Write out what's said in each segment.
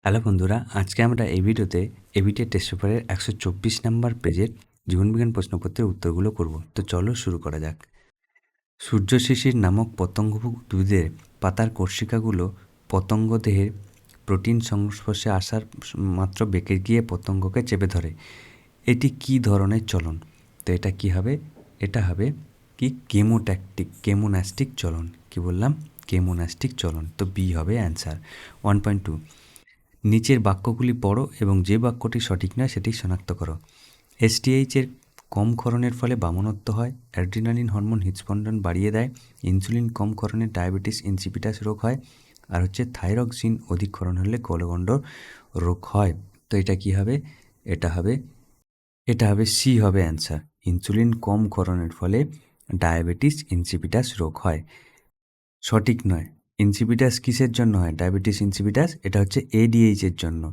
Hello বন্ধুরা, আজকে আমরা এই ভিডিওতে এবিটিএ টেস্ট পেপারের 124 নাম্বার পেজের জীবনবিজ্ঞান প্রশ্নপত্রের উত্তরগুলো করব। তো চলো শুরু করা যাক। সূর্য শিশির নামক পতঙ্গভুক উদ্ভিদের পাতার কোষিকাগুলো পতঙ্গ দেহের প্রোটিন সংস্পর্শে আসার মাত্র বেঁকে গিয়ে পতঙ্গকে চেপে ধরে। এটি কি ধরনের চলন? তো এটা কি হবে? এটা হবে কি কেমোন্যাস্টিক চলন। কি বললাম? কেমোন্যাস্টিক চলন। তো বি হবে অ্যান্সার। 1.2, নিচের বাক্যগুলি পড়ো এবং যে বাক্যটি সঠিক নয় সেটি শনাক্ত করো। এসটিএইচের কম ক্ষরণের ফলে বামনত্ব হয়, অ্যাড্রিনালিন হরমোন হৃদস্পন্দন বাড়িয়ে দেয়, ইনসুলিন কম ক্ষরণে ডায়াবেটিস ইনসিপিটাস রোগ হয়, আর হচ্ছে থাইরক্সিন অধিক ক্ষরণ হলে গলগণ্ড রোগ হয়। তো এটা কি হবে? এটা হবে সি হবে অ্যান্সার। ইনসুলিন কম ক্ষরণের ফলে ডায়াবেটিস ইনসিপিটাস রোগ হয়। সঠিক নয়। ইনসিপিটাস কিসের জন্য হয়? ডায়াবেটিস ইনসিপিটাস এটা হচ্ছে এডিএইচের জন্য,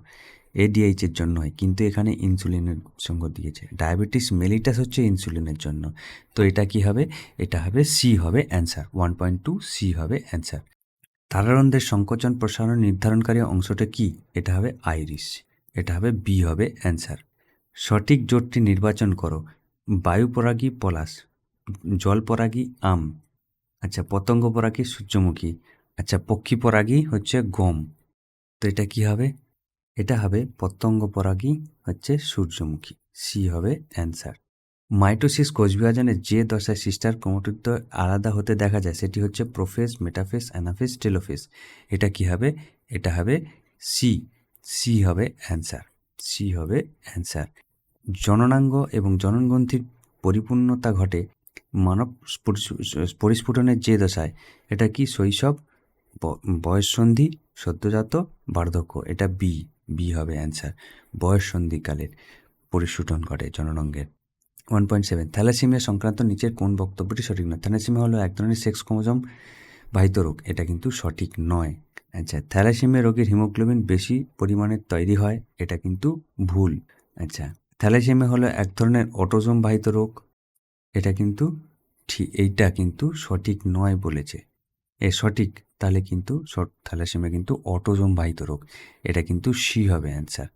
এডিএইচের জন্য হয়, কিন্তু এখানে ইনসুলিনের সঙ্গ দিয়েছে। ডায়াবেটিস মেলিটাস হচ্ছে ইনসুলিনের জন্য। তো এটা কি হবে? এটা হবে সি হবে অ্যান্সার। 1.2 সি হবে অ্যান্সার। তারারন্ধ্রের সংকোচন প্রসারণ নির্ধারণকারী অংশটা কি? এটা হবে আইরিস। এটা হবে বি হবে অ্যান্সার। সঠিক জোটটি নির্বাচন করো। বায়ুপরাগী পলাশ, জলপরাগী আম, আচ্ছা পতঙ্গ পরাগী সূর্যমুখী, আচ্ছা পক্ষী পরাগী হচ্ছে গম। তো এটা কি হবে? এটা হবে পতঙ্গ পরাগী হচ্ছে সূর্যমুখী। সি হবে অ্যান্সার। মাইটোসিস কোষ বিভাজনের যে দশায় সিস্টার ক্রোমাটিড আলাদা হতে দেখা যায় সেটি হচ্ছে প্রোফেজ, মেটাফেজ, অ্যানাফেজ, টেলোফেজ। এটা কি হবে? এটা হবে সি। সি হবে অ্যান্সার। সি হবে অ্যান্সার। জননাঙ্গ এবং জননগ্রন্থির পরিপূর্ণতা ঘটে মানব পরিস্ফুটনের যে দশায়। এটা কি? শৈশব, বয়ঃসন্ধি, সদ্যজাত, বার্ধক্য। এটা বি। বি হবে অ্যান্সার। বয়ঃসন্ধিকালের পরিস্ফুটন ঘটে জননাঙ্গের। 1.7, থ্যালাসেমিয়া সংক্রান্ত নিচের কোন বক্তব্যটি সঠিক নয়? থ্যালাসেমিয়া হলো এক ধরনের সেক্স ক্রোমোজোম বাহিত রোগ। এটা কিন্তু সঠিক নয়। আচ্ছা, থ্যালাসেমিয়া রোগের হিমোগ্লোবিন বেশি পরিমাণে তৈরি হয়। এটা কিন্তু ভুল। আচ্ছা, থ্যালাসেমিয়া হলো এক ধরনের অটোজোম বাহিত রোগ। এটা কিন্তু এইটা কিন্তু সঠিক নয় বলেছে। সঠিক, তাহলে কিন্তু থ্যালাসেমিয়া কিন্তু অটোজোম বাহিত রোগ। এটা কিন্তু সি হবে অ্যান্সার।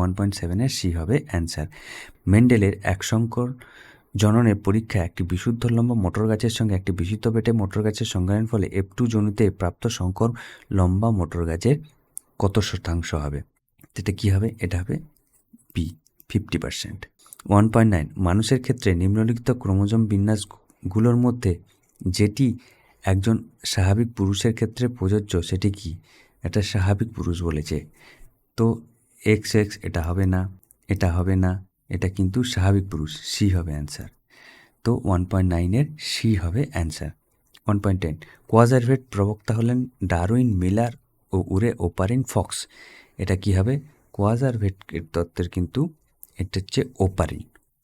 1.7-এর সি হবে অ্যান্সার। মেন্ডেলের এক সংকর জননের পরীক্ষায় একটি বিশুদ্ধ লম্বা মোটর গাছের সঙ্গে একটি বিশুদ্ধ পেটে মোটর গাছের সংজ্ঞায়ন ফলে F2 জনুতে প্রাপ্ত সংকর লম্বা মোটর গাছের কত শতাংশ হবে? এটা কি হবে? এটা হবে বি, 50%। 1.9, মানুষের ক্ষেত্রে নিম্নলিখিত ক্রোমোজোম বিন্যাসগুলোর মধ্যে যেটি একজন স্বাভাবিক পুরুষের ক্ষেত্রে প্রযোজ্য সেটি কি? এটা স্বাভাবিক পুরুষ বলেছে। তো XX এটা হবে না, এটা হবে না, এটা কিন্তু স্বাভাবিক পুরুষ। সি হবে অ্যান্সার। তো 1.9-এর সি হবে অ্যান্সার। 1.10, কোয়াজারভেট প্রবক্তা হলেন ডারউইন, মিলার ও উরে ওপারিন ফক্স। এটা কি হবে? কোয়াজারভেট তত্ত্বের কিন্তু এটা হচ্ছে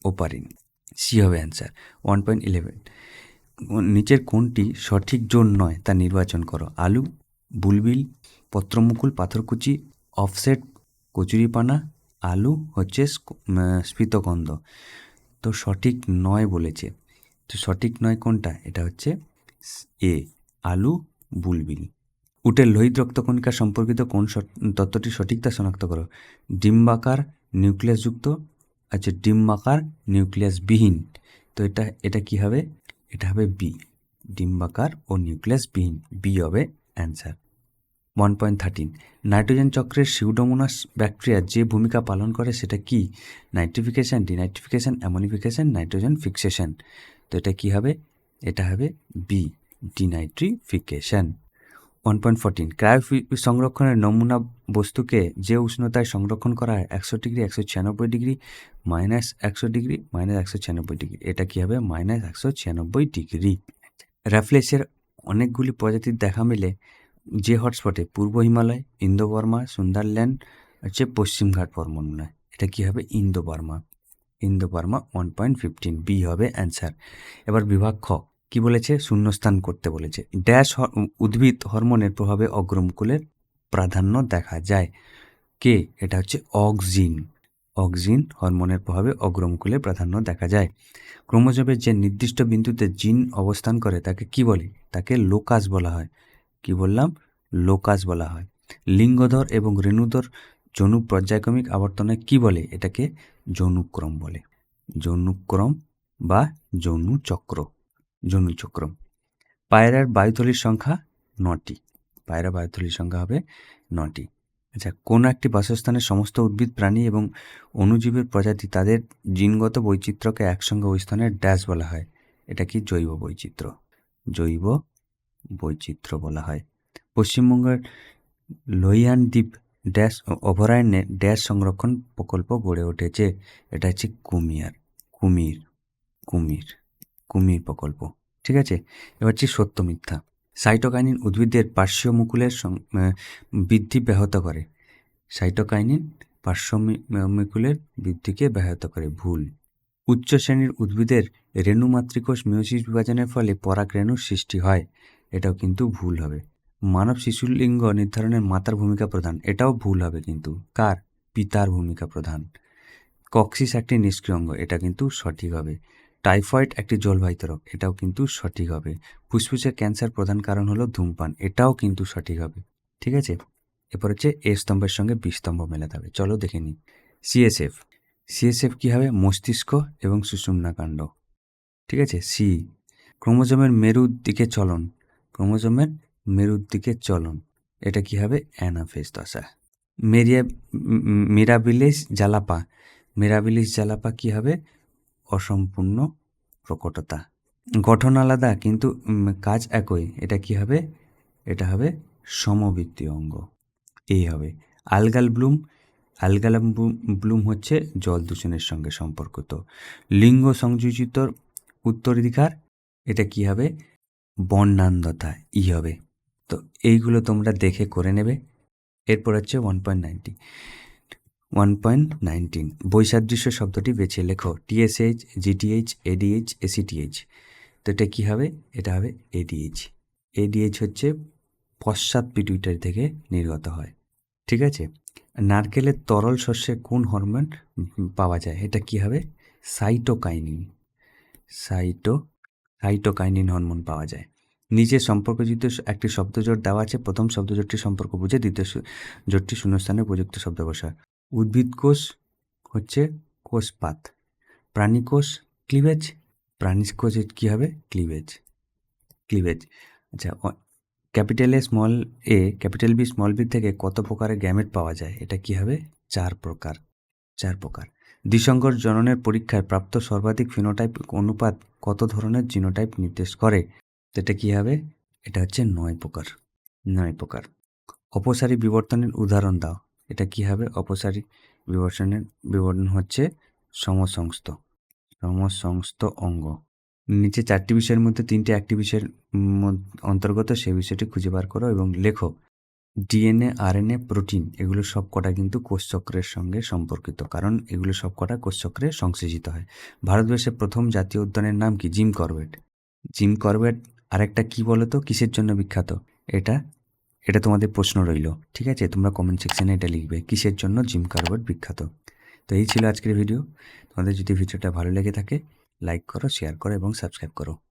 ওপারিন। সি হবে অ্যান্সার। 1.11, নিচের কোনটি সঠিক জোন নয় তা নির্বাচন করো। আলু, বুলবিল, পত্রমুকুল, পাথরকুচি, অফসেট, কচুরিপানা, আলু হচ্ছে স্ফীতকন্দ। তো সঠিক নয় বলেছে। তো সঠিক নয় কোনটা? এটা হচ্ছে এ, আলু, বুলবিল। উটের লোহিত রক্তকণিকা সম্পর্কিত কোন তত্ত্বটি সঠিক তা শনাক্ত করো। ডিম্বাকার নিউক্লিয়াসযুক্ত, আচ্ছা ডিম্বাকার নিউক্লিয়াসবিহীন। তো এটা কি হবে? এটা হবে বি, ডিম্বাকার ও নিউক্লিয়াসবিহীন। বি হবে অ্যান্সার। 1.13, নাইট্রোজেন চক্রের সিউডোমোনাস ব্যাকটেরিয়া যে ভূমিকা পালন করে সেটা কি? Nitrification, denitrification, ammonification, nitrogen fixation. তো এটা কি হবে? এটা হবে বি, ডিনাইট্রিফিকেশন। 1.14, ক্রায়ো সংরক্ষণের নমুনা বস্তুকে যে উষ্ণতায় সংরক্ষণ করা হয় 100 ডিগ্রি, 196 ডিগ্রি, -100 ডিগ্রি, -196 ডিগ্রি। এটা কি হবে? -196 ডিগ্রি। র্যাফলেসের অনেকগুলি প্রজাতির দেখা মেলে যে হটস্পটে পূর্ব হিমালয়, ইন্দো বর্মা, সুন্দরল্যান্ড হচ্ছে পশ্চিমঘাট পর্বতমালায়। এটা কি হবে? ইন্দো বর্মা। 1.15, বি হবে অ্যান্সার। এবার বিভাগ খ কি বলেছে? শূন্যস্থান করতে বলেছে। ড্যাশ উদ্ভিদ হরমোনের প্রভাবে অগ্রমুকুলের প্রাধান্য দেখা যায়। কে? এটা হচ্ছে অক্সিন। অক্সিন হরমোনের প্রভাবে অগ্রমুকুলের প্রাধান্য দেখা যায়। ক্রোমোজোমের যে নির্দিষ্ট বিন্দুতে জিন অবস্থান করে তাকে কি বলে? তাকে লোকাস বলা হয়। কি বললাম? লোকাস বলা হয়। লিঙ্গধর এবং রেণুধর জনুক পর্যায়ক্রমিক আবর্তনে কি বলে? এটাকে যৌনুক্রম বলে। যৌনুক্রম বা যৌনুচক্র। যৌনুচক্র। পায়রার বায়ুথলির সংখ্যা 9টি। পায়রা বায়ুথলির সংখ্যা হবে 9টি। আচ্ছা, কোন একটি বাসস্থানের সমস্ত উদ্ভিদ, প্রাণী এবং অণুজীবের প্রজাতি তাদের জিনগত বৈচিত্র্যকে একসঙ্গে ওই স্থানের ড্যাশ বলা হয়? এটা কি? জৈব বৈচিত্র্য। জৈব বৈচিত্র্য বলা হয়। পশ্চিমবঙ্গের লোহিয়ান দ্বীপ ড্যাশ অভয়ারণ্যে ড্যাশ সংরক্ষণ প্রকল্প গড়ে উঠেছে? এটা হচ্ছে কুমির প্রকল্প। ঠিক আছে, এবার হচ্ছে সত্য মিথ্যা। সাইটোকাইনিন উদ্ভিদের পার্শ্বীয় মুকুলের বৃদ্ধি ব্যাহত করে। সাইটোকাইনিন পার্শ্বমুকুলের বৃদ্ধিকে ব্যাহত করে। ভুল। উচ্চ শ্রেণীর উদ্ভিদের রেণু মাতৃকোষ মিয়োসিস বিভাজনের ফলে পরাগরেণুর সৃষ্টি হয়। এটাও কিন্তু ভুল হবে। মানব শিশুর লিঙ্গ নির্ধারণের মাতার ভূমিকা প্রধান। এটাও ভুল হবে কিন্তু। কার? পিতার ভূমিকা প্রধান। কক্সিস একটি নিষ্ক্রিয় অঙ্গ। এটা কিন্তু সঠিক হবে। টাইফয়েড একটি জলবাহিত রোগ। এটাও কিন্তু সঠিক হবে। ফুসফুসের ক্যান্সার প্রধান কারণ হলো ধূমপান। এটাও কিন্তু সঠিক হবে। ঠিক আছে, এরপর হচ্ছে এ স্তম্ভের সঙ্গে বি স্তম্ভ মেলাতে হবে। চলো দেখে নিই। সিএসএফ কী হবে? মস্তিষ্ক এবং সুষুম্নাকাণ্ড। ঠিক আছে। সি, ক্রোমোজোমের মেরুর দিকে চলন। এটা কি হবে? অ্যানাফেজ দশা। মিরাবিলিস জালাপা কি হবে? অসম্পূর্ণ প্রকটতা। গঠন আলাদা কিন্তু কাজ একই। এটা কি হবে? এটা হবে সমবৃত্তীয় অঙ্গ। এই হবে। আলগাল ব্লুম হচ্ছে জল দূষণের সঙ্গে সম্পর্কিত। লিঙ্গ সংযোজিত উত্তরাধিকার। এটা কি হবে? বর্ণান্ধতা। ই হবে। তো এইগুলো তোমরা দেখে করে নেবে। এরপর হচ্ছে 1.19 বৈসাদৃশ্য শব্দটি বেছে লেখো। TSH, GTH, ADH, ACTH. তো এটা কী হবে? এটা হবে এডিএইচ হচ্ছে পশ্চাৎ পিটুইটারি থেকে নির্গত হয়। ঠিক আছে। নারকেলের তরল শস্যে কোন হরমোন পাওয়া যায়? এটা কি হবে? সাইটোকাইনিন হরমোন পাওয়া যায়। নিচে সম্পর্কযুক্ত একটি শব্দজোট দেওয়া আছে। প্রথম শব্দজোটটি সম্পর্ক বুঝে দ্বিতীয় জোটটি শূন্যস্থানে উপযুক্ত শব্দ বসা। উদ্ভিদ কোষ হচ্ছে কোষপাত। প্রাণী কোষ ক্লিভেজ। প্রাণী কোষ কী হবে? ক্লিভেজ। আচ্ছা, capital A small A, capital B small B থেকে কত প্রকারের গ্যামেট পাওয়া যায়? এটা কি হবে? 4 প্রকার। দ্বিসংকর জননের পরীক্ষায় প্রাপ্ত সর্বাধিক ফিনোটাইপ অনুপাত কত ধরনের জিনোটাইপ নির্দেশ করে? এটা কি হবে? এটা হচ্ছে 9 প্রকার। অপসারী বিবর্তনের উদাহরণ দাও। এটা কি হবে? অপসারী বিবর্তন হচ্ছে সমসংস্থ অঙ্গ। নিচে 4টি বিষয়ের মধ্যে 3টি একটি বিষয়ের অন্তর্গত, সেই বিষয়টি খুঁজে বার করো এবং লেখো। ডিএনএ, আরএনএ, প্রোটিন এগুলো সব কটা কিন্তু কোষচক্রের সঙ্গে সম্পর্কিত, কারণ এগুলো সব কটা কোষচক্রে সংশ্লেষিত হয়। ভারতবর্ষের প্রথম জাতীয় উদ্যানের নাম কি? Jim Corbett. আরেকটা কি বলো তো, কিসের জন্য বিখ্যাত? এটা তোমাদের প্রশ্ন রইল। ঠিক আছে, তোমরা কমেন্ট সেকশনে এটা লিখবে, কিসের জন্য জিম করবেট বিখ্যাত। তো এই ছিল আজকের ভিডিও। তোমাদের যদি ভিডিওটা ভালো লেগে থাকে লাইক করো, শেয়ার করো এবং সাবস্ক্রাইব করো।